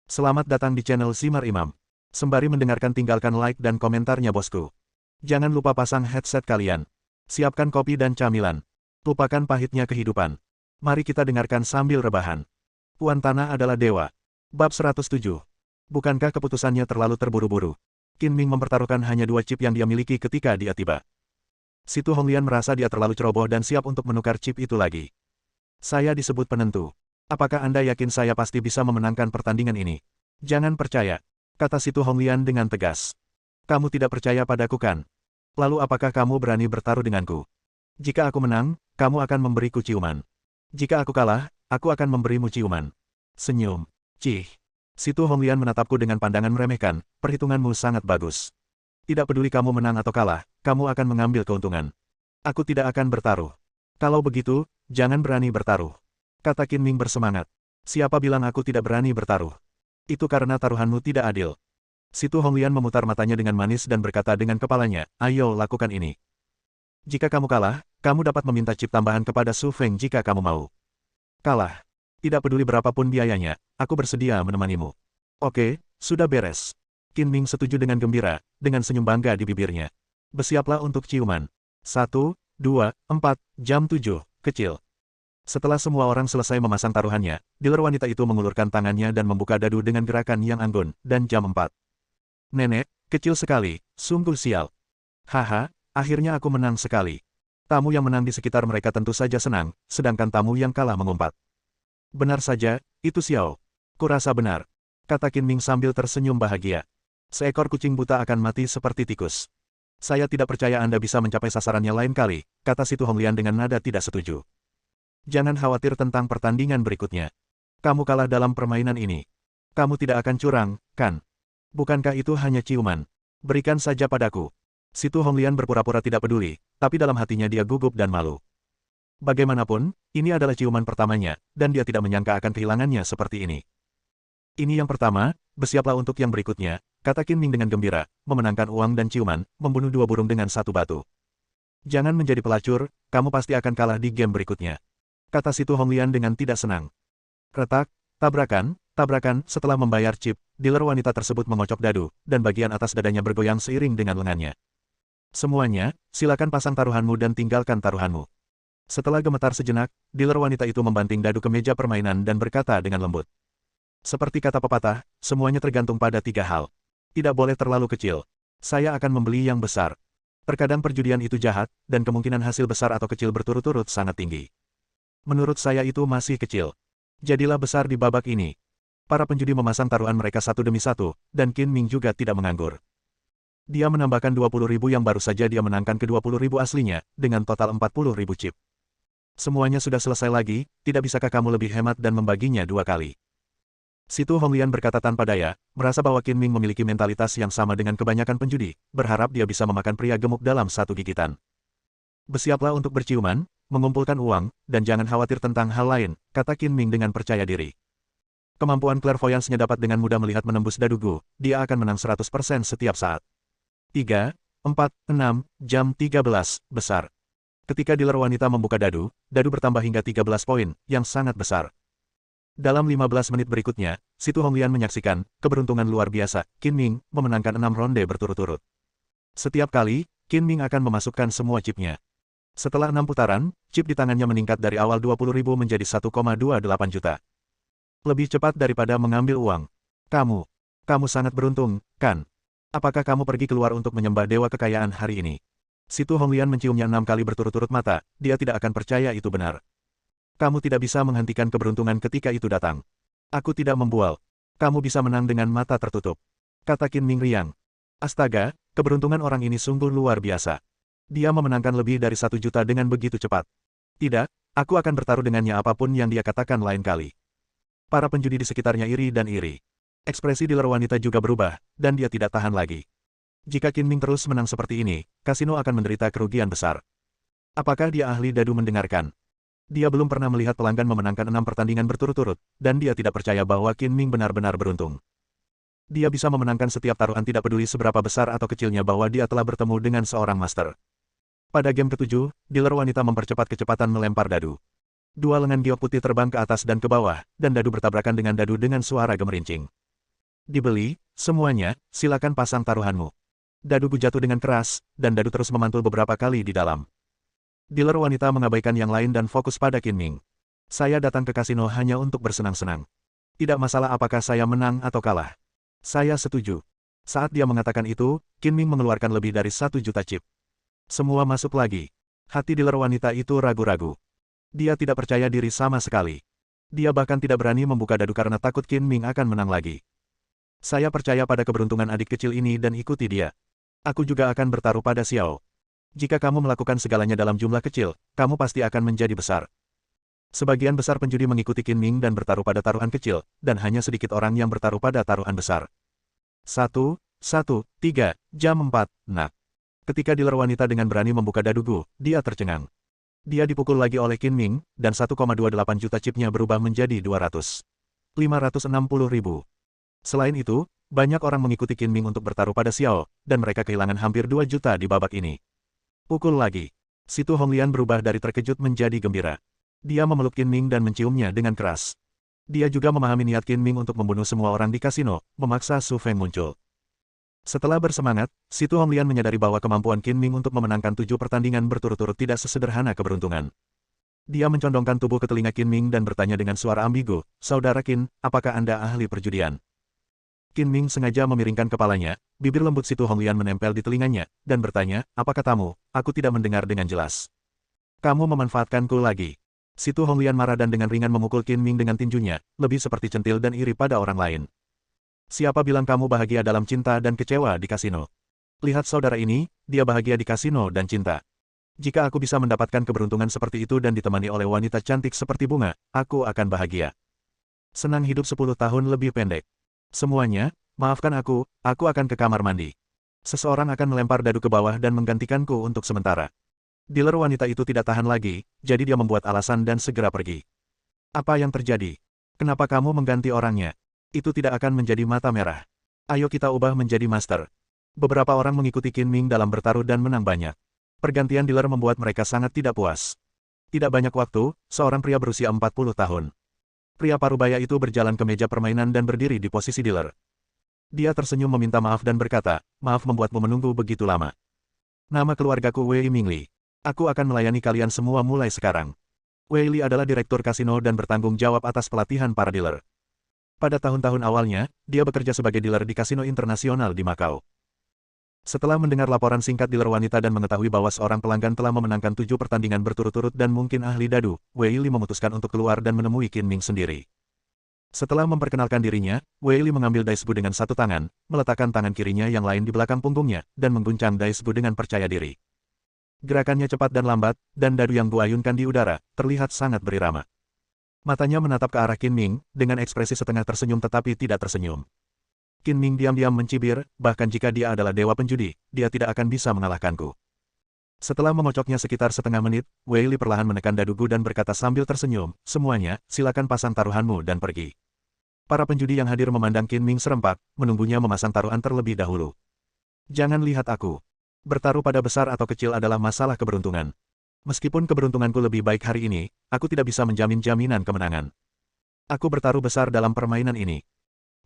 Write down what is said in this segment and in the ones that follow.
Selamat datang di channel Simar Imam. Sembari mendengarkan tinggalkan like dan komentarnya bosku. Jangan lupa pasang headset kalian. Siapkan kopi dan camilan. Lupakan pahitnya kehidupan. Mari kita dengarkan sambil rebahan. Puan Tanah adalah dewa. Bab 107. Bukankah keputusannya terlalu terburu-buru? Qin Ming mempertaruhkan hanya 2 chip yang dia miliki ketika dia tiba. Si Tu Honglian merasa dia terlalu ceroboh dan siap untuk menukar chip itu lagi. Saya disebut penentu. Apakah Anda yakin saya pasti bisa memenangkan pertandingan ini? Jangan percaya, kata si Tu Honglian dengan tegas. Kamu tidak percaya padaku kan? Lalu apakah kamu berani bertaruh denganku? Jika aku menang, kamu akan memberiku ciuman. Jika aku kalah, aku akan memberimu ciuman. Senyum. Cih. Si Tu Honglian menatapku dengan pandangan meremehkan, perhitunganmu sangat bagus. Tidak peduli kamu menang atau kalah, kamu akan mengambil keuntungan. Aku tidak akan bertaruh. Kalau begitu, jangan berani bertaruh. Kata Qin Ming bersemangat. Siapa bilang aku tidak berani bertaruh? Itu karena taruhanmu tidak adil. Si Tu Honglian memutar matanya dengan manis dan berkata dengan kepalanya, ayo lakukan ini. Jika kamu kalah, kamu dapat meminta chip tambahan kepada Su Feng jika kamu mau. Kalah. Tidak peduli berapapun biayanya, aku bersedia menemanimu. Oke, sudah beres. Qin Ming setuju dengan gembira, dengan senyum bangga di bibirnya. Bersiaplah untuk ciuman. 1, 2, 4, jam 7, kecil. Setelah semua orang selesai memasang taruhannya, dealer wanita itu mengulurkan tangannya dan membuka dadu dengan gerakan yang anggun, dan jam 4. Nenek, kecil sekali, sungguh sial. Haha, akhirnya aku menang sekali. Tamu yang menang di sekitar mereka tentu saja senang, sedangkan tamu yang kalah mengumpat. Benar saja, itu Xiao. Kurasa benar. Kata Qin Ming sambil tersenyum bahagia. Seekor kucing buta akan mati seperti tikus. Saya tidak percaya Anda bisa mencapai sasarannya lain kali, kata si Tu Honglian dengan nada tidak setuju. Jangan khawatir tentang pertandingan berikutnya. Kamu kalah dalam permainan ini. Kamu tidak akan curang, kan? Bukankah itu hanya ciuman? Berikan saja padaku. Si Tu Honglian berpura-pura tidak peduli, tapi dalam hatinya dia gugup dan malu. Bagaimanapun, ini adalah ciuman pertamanya, dan dia tidak menyangka akan kehilangannya seperti ini. Ini yang pertama, bersiaplah untuk yang berikutnya, kata Qin Ming dengan gembira, memenangkan uang dan ciuman, membunuh 2 burung dengan 1 batu. Jangan menjadi pelacur, kamu pasti akan kalah di game berikutnya. Kata si Tu Honglian dengan tidak senang. Retak, tabrakan, tabrakan, setelah membayar chip, dealer wanita tersebut mengocok dadu, dan bagian atas dadanya bergoyang seiring dengan lengannya. Semuanya, silakan pasang taruhanmu dan tinggalkan taruhanmu. Setelah gemetar sejenak, dealer wanita itu membanting dadu ke meja permainan dan berkata dengan lembut. Seperti kata pepatah, semuanya tergantung pada 3 hal. Tidak boleh terlalu kecil. Saya akan membeli yang besar. Terkadang perjudian itu jahat, dan kemungkinan hasil besar atau kecil berturut-turut sangat tinggi. Menurut saya itu masih kecil. Jadilah besar di babak ini. Para penjudi memasang taruhan mereka satu demi satu, dan Qin Ming juga tidak menganggur. Dia menambahkan 20.000 yang baru saja dia menangkan ke 20.000 aslinya, dengan total 40.000 chip. Semuanya sudah selesai lagi, tidak bisakah kamu lebih hemat dan membaginya 2 kali? Si Tu Honglian berkata tanpa daya, merasa bahwa Qin Ming memiliki mentalitas yang sama dengan kebanyakan penjudi, berharap dia bisa memakan pria gemuk dalam 1 gigitan. Bersiaplah untuk berciuman, mengumpulkan uang, dan jangan khawatir tentang hal lain, kata Qin Ming dengan percaya diri. Kemampuan clairvoyance-nya dapat dengan mudah melihat menembus dadu Gu, dia akan menang 100% setiap saat. 3, 4, 6, jam 13, besar. Ketika dealer wanita membuka dadu bertambah hingga 13 poin, yang sangat besar. Dalam 15 menit berikutnya, si Tu Honglian menyaksikan, keberuntungan luar biasa, Qin Ming, memenangkan 6 ronde berturut-turut. Setiap kali, Qin Ming akan memasukkan semua chipnya. Setelah 6 putaran, chip di tangannya meningkat dari awal 20.000 menjadi 1,28 juta. Lebih cepat daripada mengambil uang. Kamu sangat beruntung, kan? Apakah kamu pergi keluar untuk menyembah dewa kekayaan hari ini? Si Tu Honglian menciumnya 6 kali berturut-turut mata, dia tidak akan percaya itu benar. Kamu tidak bisa menghentikan keberuntungan ketika itu datang. Aku tidak membual. Kamu bisa menang dengan mata tertutup. Kata Qin Ming riang. Astaga, keberuntungan orang ini sungguh luar biasa. Dia memenangkan lebih dari 1 juta dengan begitu cepat. Tidak, aku akan bertaruh dengannya apapun yang dia katakan lain kali. Para penjudi di sekitarnya iri dan iri. Ekspresi dealer wanita juga berubah, dan dia tidak tahan lagi. Jika Qin Ming terus menang seperti ini, kasino akan menderita kerugian besar. Apakah dia ahli dadu mendengarkan? Dia belum pernah melihat pelanggan memenangkan 6 pertandingan berturut-turut, dan dia tidak percaya bahwa Qin Ming benar-benar beruntung. Dia bisa memenangkan setiap taruhan tidak peduli seberapa besar atau kecilnya bahwa dia telah bertemu dengan seorang master. Pada game ke-7, dealer wanita mempercepat kecepatan melempar dadu. 2 lengan giok putih terbang ke atas dan ke bawah, dan dadu bertabrakan dengan dadu dengan suara gemerincing. Dibeli, semuanya, silakan pasang taruhanmu. Daduku jatuh dengan keras, dan dadu terus memantul beberapa kali di dalam. Dealer wanita mengabaikan yang lain dan fokus pada Qin Ming. Saya datang ke kasino hanya untuk bersenang-senang. Tidak masalah apakah saya menang atau kalah. Saya setuju. Saat dia mengatakan itu, Qin Ming mengeluarkan lebih dari 1 juta chip. Semua masuk lagi. Hati dealer wanita itu ragu-ragu. Dia tidak percaya diri sama sekali. Dia bahkan tidak berani membuka dadu karena takut Qin Ming akan menang lagi. Saya percaya pada keberuntungan adik kecil ini dan ikuti dia. Aku juga akan bertaruh pada Xiao. Jika kamu melakukan segalanya dalam jumlah kecil, kamu pasti akan menjadi besar. Sebagian besar penjudi mengikuti Qin Ming dan bertaruh pada taruhan kecil, dan hanya sedikit orang yang bertaruh pada taruhan besar. 1, 3, jam 4, nak. Ketika dealer wanita dengan berani membuka dadugu, dia tercengang. Dia dipukul lagi oleh Qin Ming, dan 1,28 juta chipnya berubah menjadi 560.000. Selain itu, banyak orang mengikuti Qin Ming untuk bertaruh pada Xiao, dan mereka kehilangan hampir 2 juta di babak ini. Pukul lagi. Situ Honglian berubah dari terkejut menjadi gembira. Dia memeluk Qin Ming dan menciumnya dengan keras. Dia juga memahami niat Qin Ming untuk membunuh semua orang di kasino, memaksa Su Feng muncul. Setelah bersemangat, Situ Honglian menyadari bahwa kemampuan Qin Ming untuk memenangkan 7 pertandingan berturut-turut tidak sesederhana keberuntungan. Dia mencondongkan tubuh ke telinga Qin Ming dan bertanya dengan suara ambigu, "Saudara Qin, apakah Anda ahli perjudian?" Qin Ming sengaja memiringkan kepalanya, bibir lembut Situ Honglian menempel di telinganya, dan bertanya, "Apa katamu? Aku tidak mendengar dengan jelas." "Kamu memanfaatkanku lagi." Situ Honglian marah dan dengan ringan memukul Qin Ming dengan tinjunya, lebih seperti centil dan iri pada orang lain. "Siapa bilang kamu bahagia dalam cinta dan kecewa di kasino? Lihat saudara ini, dia bahagia di kasino dan cinta. Jika aku bisa mendapatkan keberuntungan seperti itu dan ditemani oleh wanita cantik seperti bunga, aku akan bahagia. Senang hidup 10 tahun lebih pendek. Semuanya, maafkan aku akan ke kamar mandi." Seseorang akan melempar dadu ke bawah dan menggantikanku untuk sementara. Dealer wanita itu tidak tahan lagi, jadi dia membuat alasan dan segera pergi. "Apa yang terjadi? Kenapa kamu mengganti orangnya? Itu tidak akan menjadi mata merah. Ayo kita ubah menjadi master." Beberapa orang mengikuti Qin Ming dalam bertaruh dan menang banyak. Pergantian dealer membuat mereka sangat tidak puas. Tidak banyak waktu, seorang pria berusia 40 tahun. Pria parubaya itu berjalan ke meja permainan dan berdiri di posisi dealer. Dia tersenyum meminta maaf dan berkata, "Maaf membuatmu menunggu begitu lama. Nama keluargaku Wei Mingli. Aku akan melayani kalian semua mulai sekarang." Wei Li adalah direktur kasino dan bertanggung jawab atas pelatihan para dealer. Pada tahun-tahun awalnya, dia bekerja sebagai dealer di kasino internasional di Macau. Setelah mendengar laporan singkat dealer wanita dan mengetahui bahwa seorang pelanggan telah memenangkan 7 pertandingan berturut-turut dan mungkin ahli dadu, Wei Li memutuskan untuk keluar dan menemui Qin Ming sendiri. Setelah memperkenalkan dirinya, Wei Li mengambil daisbu dengan satu tangan, meletakkan tangan kirinya yang lain di belakang punggungnya, dan mengguncang daisbu dengan percaya diri. Gerakannya cepat dan lambat, dan dadu yang diayunkan di udara, terlihat sangat berirama. Matanya menatap ke arah Qin Ming, dengan ekspresi setengah tersenyum tetapi tidak tersenyum. Qin Ming diam-diam mencibir, bahkan jika dia adalah dewa penjudi, dia tidak akan bisa mengalahkanku. Setelah memocoknya sekitar setengah menit, Wei Li perlahan menekan dadugu dan berkata sambil tersenyum, "Semuanya, silakan pasang taruhanmu dan pergi." Para penjudi yang hadir memandang Qin Ming serempak, menunggunya memasang taruhan terlebih dahulu. "Jangan lihat aku. Bertaruh pada besar atau kecil adalah masalah keberuntungan. Meskipun keberuntunganku lebih baik hari ini, aku tidak bisa menjamin jaminan kemenangan. Aku bertaruh besar dalam permainan ini.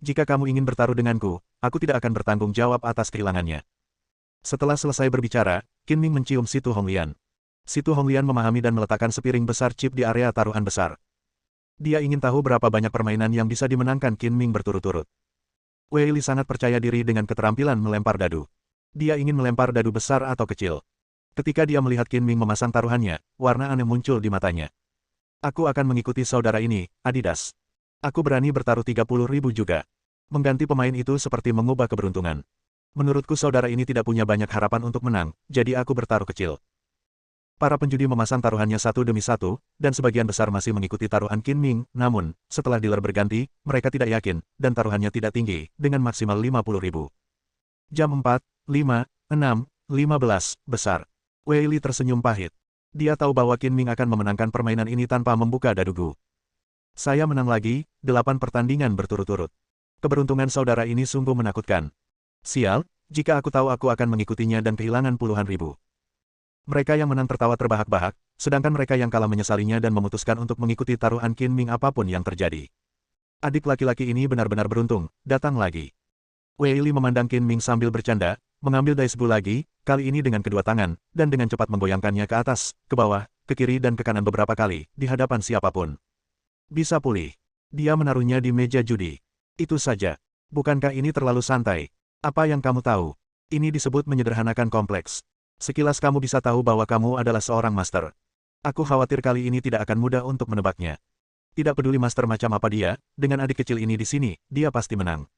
Jika kamu ingin bertaruh denganku, aku tidak akan bertanggung jawab atas kehilangannya." Setelah selesai berbicara, Qin Ming mencium Situ Honglian. Situ Honglian memahami dan meletakkan sepiring besar chip di area taruhan besar. Dia ingin tahu berapa banyak permainan yang bisa dimenangkan Qin Ming berturut-turut. Wei Li sangat percaya diri dengan keterampilan melempar dadu. Dia ingin melempar dadu besar atau kecil. Ketika dia melihat Qin Ming memasang taruhannya, warna aneh muncul di matanya. "Aku akan mengikuti saudara ini, Adidas. Aku berani bertaruh 30.000 juga. Mengganti pemain itu seperti mengubah keberuntungan. Menurutku saudara ini tidak punya banyak harapan untuk menang, jadi aku bertaruh kecil." Para penjudi memasang taruhannya satu demi satu, dan sebagian besar masih mengikuti taruhan Qin Ming, namun, setelah dealer berganti, mereka tidak yakin, dan taruhannya tidak tinggi, dengan maksimal 50.000. Jam 4, 5, 6, 15, besar. Wei Li tersenyum pahit. Dia tahu bahwa Qin Ming akan memenangkan permainan ini tanpa membuka dadugu. "Saya menang lagi, 8 pertandingan berturut-turut. Keberuntungan saudara ini sungguh menakutkan. Sial, jika aku tahu aku akan mengikutinya dan kehilangan puluhan ribu." Mereka yang menang tertawa terbahak-bahak, sedangkan mereka yang kalah menyesalinya dan memutuskan untuk mengikuti taruhan Qin Ming apapun yang terjadi. Adik laki-laki ini benar-benar beruntung, datang lagi. Wei Li memandang Qin Ming sambil bercanda, mengambil dice blue lagi, kali ini dengan kedua tangan, dan dengan cepat menggoyangkannya ke atas, ke bawah, ke kiri dan ke kanan beberapa kali, di hadapan siapapun. Bisa pulih. Dia menaruhnya di meja judi. Itu saja. Bukankah ini terlalu santai? Apa yang kamu tahu? Ini disebut menyederhanakan kompleks. Sekilas kamu bisa tahu bahwa kamu adalah seorang master. Aku khawatir kali ini tidak akan mudah untuk menebaknya. Tidak peduli master macam apa dia, dengan adik kecil ini di sini, dia pasti menang.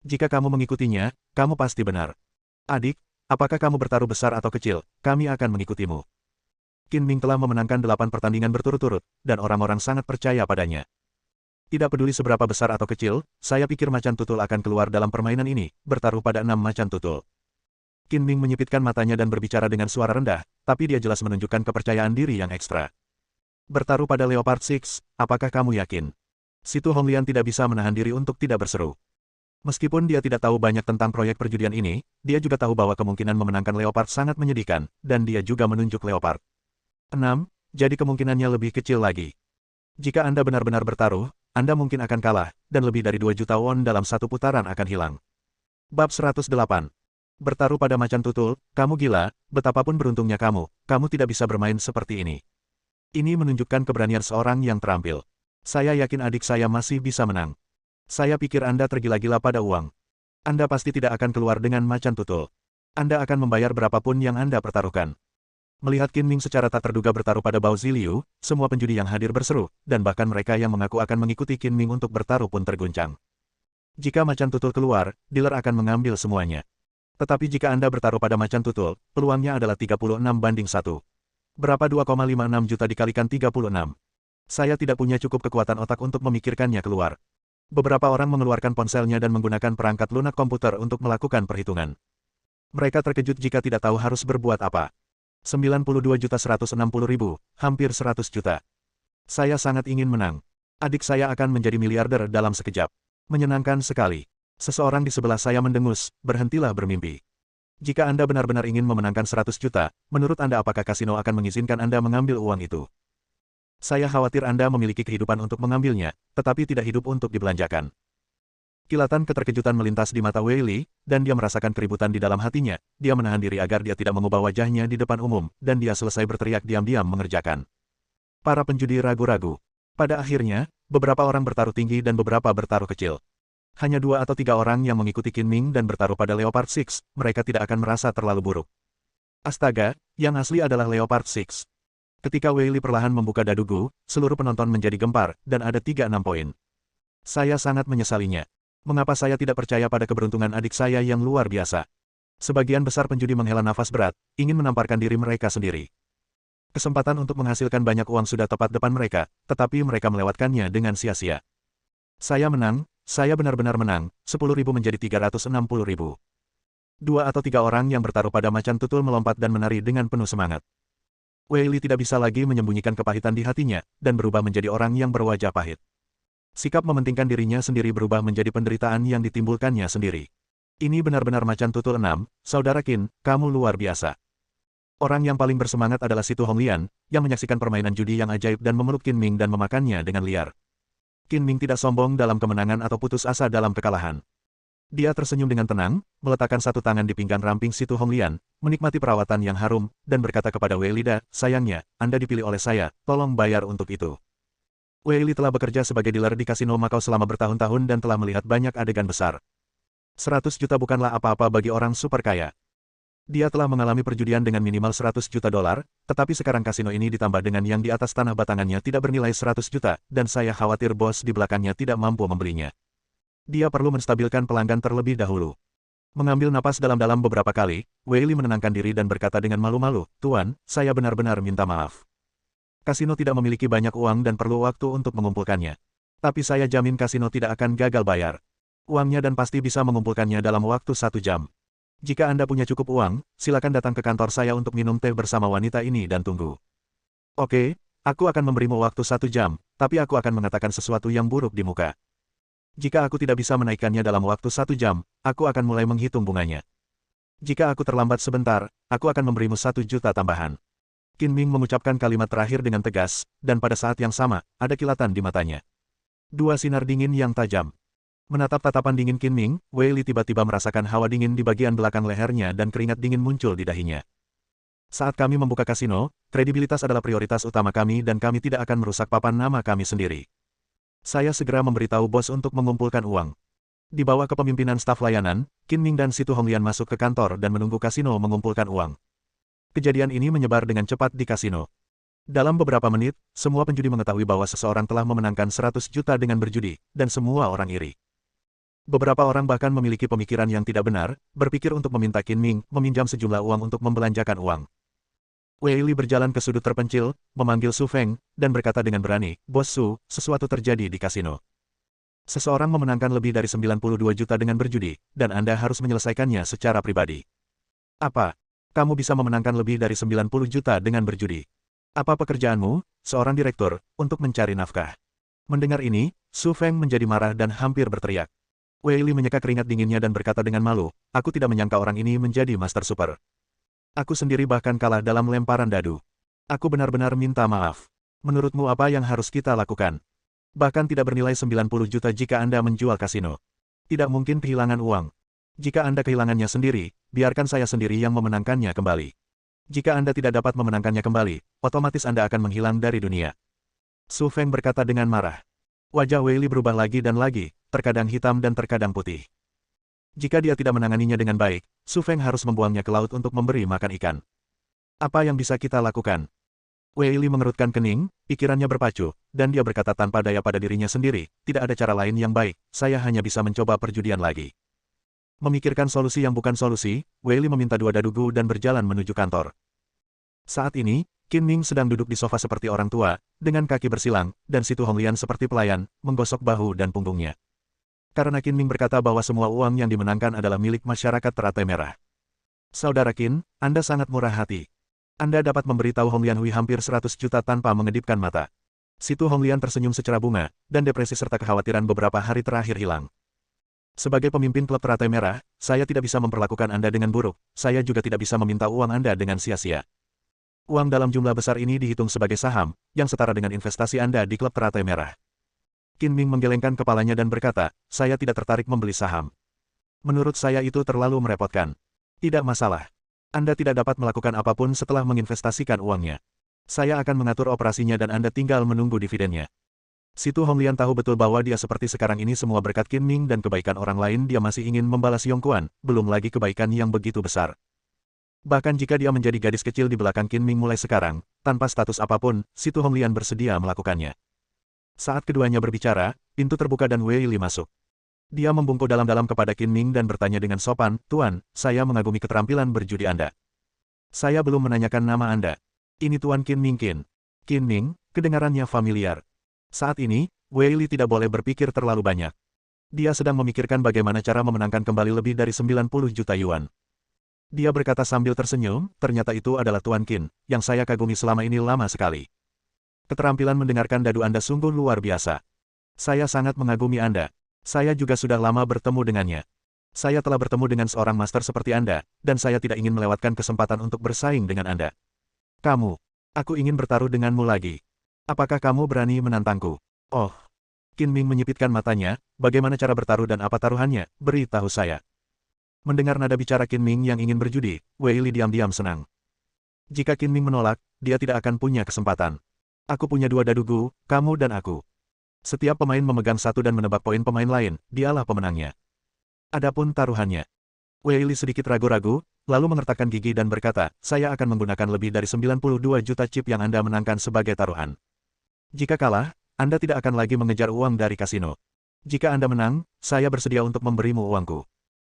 Jika kamu mengikutinya, kamu pasti benar. Adik, apakah kamu bertaruh besar atau kecil, kami akan mengikutimu. Qin Ming telah memenangkan 8 pertandingan berturut-turut, dan orang-orang sangat percaya padanya. Tidak peduli seberapa besar atau kecil, saya pikir macan tutul akan keluar dalam permainan ini, bertaruh pada 6 macan tutul. Qin Ming menyipitkan matanya dan berbicara dengan suara rendah, tapi dia jelas menunjukkan kepercayaan diri yang ekstra. Bertaruh pada Leopard 6, apakah kamu yakin? Situ Honglian tidak bisa menahan diri untuk tidak berseru. Meskipun dia tidak tahu banyak tentang proyek perjudian ini, dia juga tahu bahwa kemungkinan memenangkan Leopard sangat menyedihkan, dan dia juga menunjuk Leopard. 6, jadi kemungkinannya lebih kecil lagi. Jika Anda benar-benar bertaruh, Anda mungkin akan kalah, dan lebih dari 2 juta won dalam satu putaran akan hilang. Bab 108. Bertaruh pada macan tutul, kamu gila, betapapun beruntungnya kamu tidak bisa bermain seperti ini. Ini menunjukkan keberanian seorang yang terampil. Saya yakin adik saya masih bisa menang. Saya pikir Anda tergila-gila pada uang. Anda pasti tidak akan keluar dengan macan tutul. Anda akan membayar berapapun yang Anda pertaruhkan. Melihat Qin Ming secara tak terduga bertaruh pada Bao Ziliu, semua penjudi yang hadir berseru, dan bahkan mereka yang mengaku akan mengikuti Qin Ming untuk bertaruh pun terguncang. Jika macan tutul keluar, dealer akan mengambil semuanya. Tetapi jika Anda bertaruh pada macan tutul, peluangnya adalah 36-1. Berapa 2,56 juta dikalikan 36? Saya tidak punya cukup kekuatan otak untuk memikirkannya keluar. Beberapa orang mengeluarkan ponselnya dan menggunakan perangkat lunak komputer untuk melakukan perhitungan. Mereka terkejut jika tidak tahu harus berbuat apa. 92.160.000, hampir 100 juta. Saya sangat ingin menang. Adik saya akan menjadi miliarder dalam sekejap. Menyenangkan sekali. Seseorang di sebelah saya mendengus, berhentilah bermimpi. Jika Anda benar-benar ingin memenangkan 100 juta, menurut Anda apakah kasino akan mengizinkan Anda mengambil uang itu? Saya khawatir Anda memiliki kehidupan untuk mengambilnya, tetapi tidak hidup untuk dibelanjakan. Kilatan keterkejutan melintas di mata Wei Li, dan dia merasakan keributan di dalam hatinya. Dia menahan diri agar dia tidak mengubah wajahnya di depan umum, dan dia selesai berteriak diam-diam mengerjakan. Para penjudi ragu-ragu. Pada akhirnya, beberapa orang bertaruh tinggi dan beberapa bertaruh kecil. Hanya 2 atau 3 orang yang mengikuti Qin Ming dan bertaruh pada Leopard 6, mereka tidak akan merasa terlalu buruk. Astaga, yang asli adalah Leopard 6. Ketika Wei Li perlahan membuka dadugu, seluruh penonton menjadi gempar, dan ada 36 poin. Saya sangat menyesalinya. Mengapa saya tidak percaya pada keberuntungan adik saya yang luar biasa? Sebagian besar penjudi menghela nafas berat, ingin menamparkan diri mereka sendiri. Kesempatan untuk menghasilkan banyak uang sudah tepat depan mereka, tetapi mereka melewatkannya dengan sia-sia. Saya menang, saya benar-benar menang, 10.000 menjadi 360.000. 2 atau 3 orang yang bertaruh pada macan tutul melompat dan menari dengan penuh semangat. Wei Li tidak bisa lagi menyembunyikan kepahitan di hatinya, dan berubah menjadi orang yang berwajah pahit. Sikap mementingkan dirinya sendiri berubah menjadi penderitaan yang ditimbulkannya sendiri. Ini benar-benar macan tutul 6, Saudara Qin, kamu luar biasa. Orang yang paling bersemangat adalah Situ Honglian, yang menyaksikan permainan judi yang ajaib dan memeluk Qin Ming dan memakannya dengan liar. Qin Ming tidak sombong dalam kemenangan atau putus asa dalam kekalahan. Dia tersenyum dengan tenang, meletakkan satu tangan di pinggang ramping Situ Honglian, menikmati perawatan yang harum, dan berkata kepada Wei Li, sayangnya, Anda dipilih oleh saya, tolong bayar untuk itu. Wei Li telah bekerja sebagai dealer di kasino Macau selama bertahun-tahun dan telah melihat banyak adegan besar. 100 juta bukanlah apa-apa bagi orang super kaya. Dia telah mengalami perjudian dengan minimal 100 juta dolar, tetapi sekarang kasino ini ditambah dengan yang di atas tanah batangannya tidak bernilai 100 juta, dan saya khawatir bos di belakangnya tidak mampu membelinya. Dia perlu menstabilkan pelanggan terlebih dahulu. Mengambil napas dalam-dalam beberapa kali, Wei Li menenangkan diri dan berkata dengan malu-malu, Tuan, saya benar-benar minta maaf. Kasino tidak memiliki banyak uang dan perlu waktu untuk mengumpulkannya. Tapi saya jamin kasino tidak akan gagal bayar. Uangnya dan pasti bisa mengumpulkannya dalam waktu 1 jam. Jika Anda punya cukup uang, silakan datang ke kantor saya untuk minum teh bersama wanita ini dan tunggu. Oke, aku akan memberimu waktu 1 jam, tapi aku akan mengatakan sesuatu yang buruk di muka. Jika aku tidak bisa menaikkannya dalam waktu 1 jam, aku akan mulai menghitung bunganya. Jika aku terlambat sebentar, aku akan memberimu 1 juta tambahan. Qin Ming mengucapkan kalimat terakhir dengan tegas, dan pada saat yang sama, ada kilatan di matanya. Dua sinar dingin yang tajam. Menatap tatapan dingin Qin Ming, Wei Li tiba-tiba merasakan hawa dingin di bagian belakang lehernya dan keringat dingin muncul di dahinya. Saat kami membuka kasino, kredibilitas adalah prioritas utama kami dan kami tidak akan merusak papan nama kami sendiri. Saya segera memberitahu bos untuk mengumpulkan uang. Di bawah kepemimpinan staf layanan, Qin Ming dan Situ Honglian masuk ke kantor dan menunggu kasino mengumpulkan uang. Kejadian ini menyebar dengan cepat di kasino. Dalam beberapa menit, semua penjudi mengetahui bahwa seseorang telah memenangkan 100 juta dengan berjudi, dan semua orang iri. Beberapa orang bahkan memiliki pemikiran yang tidak benar, berpikir untuk meminta Qin Ming meminjam sejumlah uang untuk membelanjakan uang. Wei Li berjalan ke sudut terpencil, memanggil Su Feng, dan berkata dengan berani, "Bos Su, sesuatu terjadi di kasino. Seseorang memenangkan lebih dari 92 juta dengan berjudi, dan Anda harus menyelesaikannya secara pribadi." "Apa? Kamu bisa memenangkan lebih dari 90 juta dengan berjudi? Apa pekerjaanmu, seorang direktur, untuk mencari nafkah?" Mendengar ini, Su Feng menjadi marah dan hampir berteriak. Wei Li menyeka keringat dinginnya dan berkata dengan malu, "Aku tidak menyangka orang ini menjadi Master Super. Aku sendiri bahkan kalah dalam lemparan dadu. Aku benar-benar minta maaf. Menurutmu apa yang harus kita lakukan? Bahkan tidak bernilai 90 juta jika Anda menjual kasino. Tidak mungkin kehilangan uang. Jika Anda kehilangannya sendiri, biarkan saya sendiri yang memenangkannya kembali. Jika Anda tidak dapat memenangkannya kembali, otomatis Anda akan menghilang dari dunia." Su Feng berkata dengan marah. Wajah Wei Li berubah lagi dan lagi, terkadang hitam dan terkadang putih. Jika dia tidak menanganinya dengan baik, Su Feng harus membuangnya ke laut untuk memberi makan ikan. Apa yang bisa kita lakukan? Wei Li mengerutkan kening, pikirannya berpacu, dan dia berkata tanpa daya pada dirinya sendiri, tidak ada cara lain yang baik, saya hanya bisa mencoba perjudian lagi. Memikirkan solusi yang bukan solusi, Wei Li meminta dua dadugu dan berjalan menuju kantor. Saat ini, Qin Ming sedang duduk di sofa seperti orang tua, dengan kaki bersilang, dan Situ Honglian seperti pelayan, menggosok bahu dan punggungnya. Karena Qin Ming berkata bahwa semua uang yang dimenangkan adalah milik masyarakat teratai merah. "Saudara Qin, Anda sangat murah hati. Anda dapat memberitahu Honglian Hui hampir 100 juta tanpa mengedipkan mata." Situ Honglian tersenyum secara bunga, dan depresi serta kekhawatiran beberapa hari terakhir hilang. "Sebagai pemimpin klub teratai merah, saya tidak bisa memperlakukan Anda dengan buruk, saya juga tidak bisa meminta uang Anda dengan sia-sia. Uang dalam jumlah besar ini dihitung sebagai saham, yang setara dengan investasi Anda di klub teratai merah." Qin Ming menggelengkan kepalanya dan berkata, "Saya tidak tertarik membeli saham. Menurut saya itu terlalu merepotkan." "Tidak masalah. Anda tidak dapat melakukan apapun setelah menginvestasikan uangnya. Saya akan mengatur operasinya dan Anda tinggal menunggu dividennya." Situ Honglian tahu betul bahwa dia seperti sekarang ini semua berkat Qin Ming dan kebaikan orang lain. Dia masih ingin membalas Yongkuan, belum lagi kebaikan yang begitu besar. Bahkan jika dia menjadi gadis kecil di belakang Qin Ming mulai sekarang, tanpa status apapun, Situ Honglian bersedia melakukannya. Saat keduanya berbicara, pintu terbuka dan Wei Li masuk. Dia membungkuk dalam-dalam kepada Qin Ming dan bertanya dengan sopan, "Tuan, saya mengagumi keterampilan berjudi Anda. Saya belum menanyakan nama Anda. Ini Tuan Qin Ming Qin." Qin Ming, kedengarannya familiar. Saat ini, Wei Li tidak boleh berpikir terlalu banyak. Dia sedang memikirkan bagaimana cara memenangkan kembali lebih dari 90 juta yuan. Dia berkata sambil tersenyum, "Ternyata itu adalah Tuan Qin, yang saya kagumi selama ini lama sekali. Keterampilan mendengarkan dadu Anda sungguh luar biasa. Saya sangat mengagumi Anda. Saya juga sudah lama bertemu dengannya. Saya telah bertemu dengan seorang master seperti Anda, dan saya tidak ingin melewatkan kesempatan untuk bersaing dengan Anda. Aku ingin bertaruh denganmu lagi. Apakah kamu berani menantangku?" "Oh." Qin Ming menyipitkan matanya, "Bagaimana cara bertaruh dan apa taruhannya? Beritahu saya." Mendengar nada bicara Qin Ming yang ingin berjudi, Wei Li diam-diam senang. Jika Qin Ming menolak, dia tidak akan punya kesempatan. "Aku punya dua dadugu, kamu dan aku. Setiap pemain memegang satu dan menebak poin pemain lain, dialah pemenangnya. Adapun taruhannya." Wei Li sedikit ragu-ragu, lalu mengertakkan gigi dan berkata, "Saya akan menggunakan lebih dari 92 juta chip yang Anda menangkan sebagai taruhan. Jika kalah, Anda tidak akan lagi mengejar uang dari kasino. Jika Anda menang, saya bersedia untuk memberimu uangku.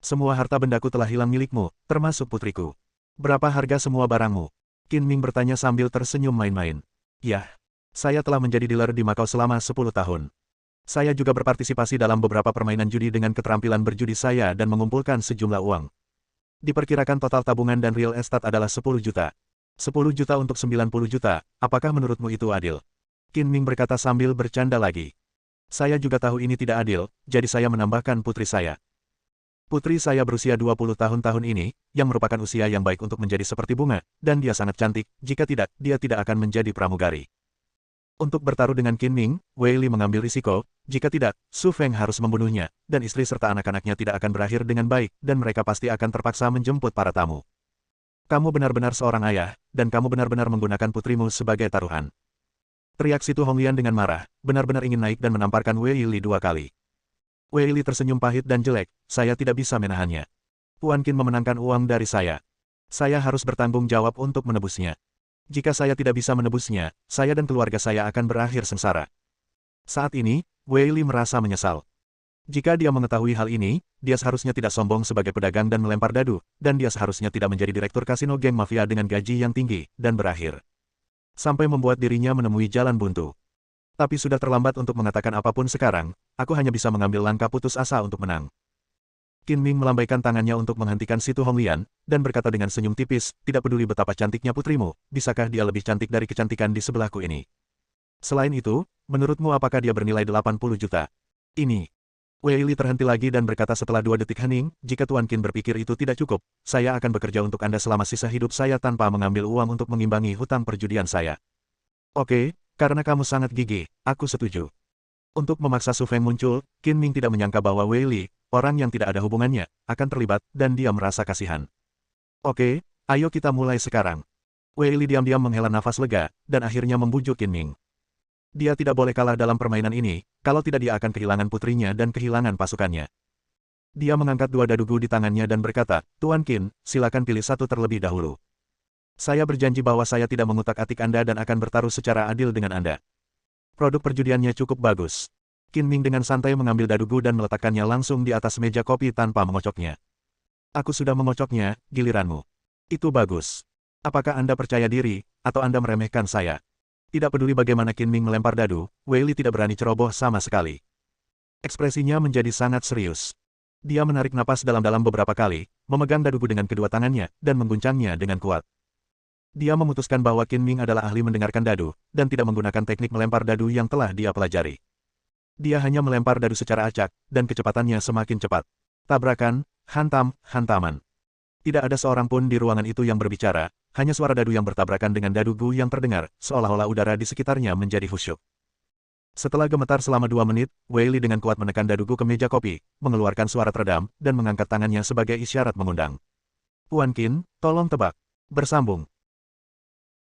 Semua harta bendaku telah hilang milikmu, termasuk putriku. Berapa harga semua barangmu?" Qin Ming bertanya sambil tersenyum main-main. "Yah. Saya telah menjadi dealer di Macau selama 10 tahun. Saya juga berpartisipasi dalam beberapa permainan judi dengan keterampilan berjudi saya dan mengumpulkan sejumlah uang. Diperkirakan total tabungan dan real estate adalah 10 juta. 10 juta untuk 90 juta, apakah menurutmu itu adil?" Qin Ming berkata sambil bercanda lagi. "Saya juga tahu ini tidak adil, jadi saya menambahkan putri saya. Putri saya berusia 20 tahun ini, yang merupakan usia yang baik untuk menjadi seperti bunga, dan dia sangat cantik, jika tidak, dia tidak akan menjadi pramugari." Untuk bertaruh dengan Qin Ming, Wei Li mengambil risiko, jika tidak, Su Feng harus membunuhnya, dan istri serta anak-anaknya tidak akan berakhir dengan baik, dan mereka pasti akan terpaksa menjemput para tamu. Kamu benar-benar seorang ayah, dan kamu benar-benar menggunakan putrimu sebagai taruhan. Teriak Situ Honglian dengan marah, benar-benar ingin naik dan menamparkan Wei Li 2 kali. Wei Li tersenyum pahit dan jelek, saya tidak bisa menahannya. Tuan Qin memenangkan uang dari saya. Saya harus bertanggung jawab untuk menebusnya. Jika saya tidak bisa menebusnya, saya dan keluarga saya akan berakhir sengsara. Saat ini, Wei Li merasa menyesal. Jika dia mengetahui hal ini, dia seharusnya tidak sombong sebagai pedagang dan melempar dadu, dan dia seharusnya tidak menjadi direktur kasino geng mafia dengan gaji yang tinggi, dan berakhir. Sampai membuat dirinya menemui jalan buntu. Tapi sudah terlambat untuk mengatakan apapun sekarang, aku hanya bisa mengambil langkah putus asa untuk menang. Qin Ming melambaikan tangannya untuk menghentikan Situ Honglian, dan berkata dengan senyum tipis, tidak peduli betapa cantiknya putrimu, bisakah dia lebih cantik dari kecantikan di sebelahku ini? Selain itu, menurutmu apakah dia bernilai 80 juta? Ini. Wei Li terhenti lagi dan berkata setelah 2 detik hening, jika Tuan Qin berpikir itu tidak cukup, saya akan bekerja untuk Anda selama sisa hidup saya tanpa mengambil uang untuk mengimbangi hutang perjudian saya. Oke, karena kamu sangat gigih, aku setuju. Untuk memaksa Su Feng muncul, Qin Ming tidak menyangka bahwa Wei Li, orang yang tidak ada hubungannya, akan terlibat, dan dia merasa kasihan. Oke, ayo kita mulai sekarang. Wei Li diam-diam menghela nafas lega, dan akhirnya membujuk Qin Ming. Dia tidak boleh kalah dalam permainan ini, kalau tidak dia akan kehilangan putrinya dan kehilangan pasukannya. Dia mengangkat 2 dadugu di tangannya dan berkata, Tuan Qin, silakan pilih satu terlebih dahulu. Saya berjanji bahwa saya tidak mengutak-atik Anda dan akan bertaruh secara adil dengan Anda. Produk perjudiannya cukup bagus. Qin Ming dengan santai mengambil dadugu dan meletakkannya langsung di atas meja kopi tanpa mengocoknya. Aku sudah mengocoknya, giliranmu. Itu bagus. Apakah Anda percaya diri, atau Anda meremehkan saya? Tidak peduli bagaimana Qin Ming melempar dadu, Wei Li tidak berani ceroboh sama sekali. Ekspresinya menjadi sangat serius. Dia menarik napas dalam-dalam beberapa kali, memegang dadugu dengan kedua tangannya, dan mengguncangnya dengan kuat. Dia memutuskan bahwa Qin Ming adalah ahli mendengarkan dadu, dan tidak menggunakan teknik melempar dadu yang telah dia pelajari. Dia hanya melempar dadu secara acak, dan kecepatannya semakin cepat. Tabrakan, hantam, hantaman. Tidak ada seorang pun di ruangan itu yang berbicara, hanya suara dadu yang bertabrakan dengan dadugu yang terdengar, seolah-olah udara di sekitarnya menjadi khusyuk. Setelah gemetar selama 2 menit, Wei Li dengan kuat menekan dadugu ke meja kopi, mengeluarkan suara teredam, dan mengangkat tangannya sebagai isyarat mengundang. Tuan Qin, tolong tebak. Bersambung.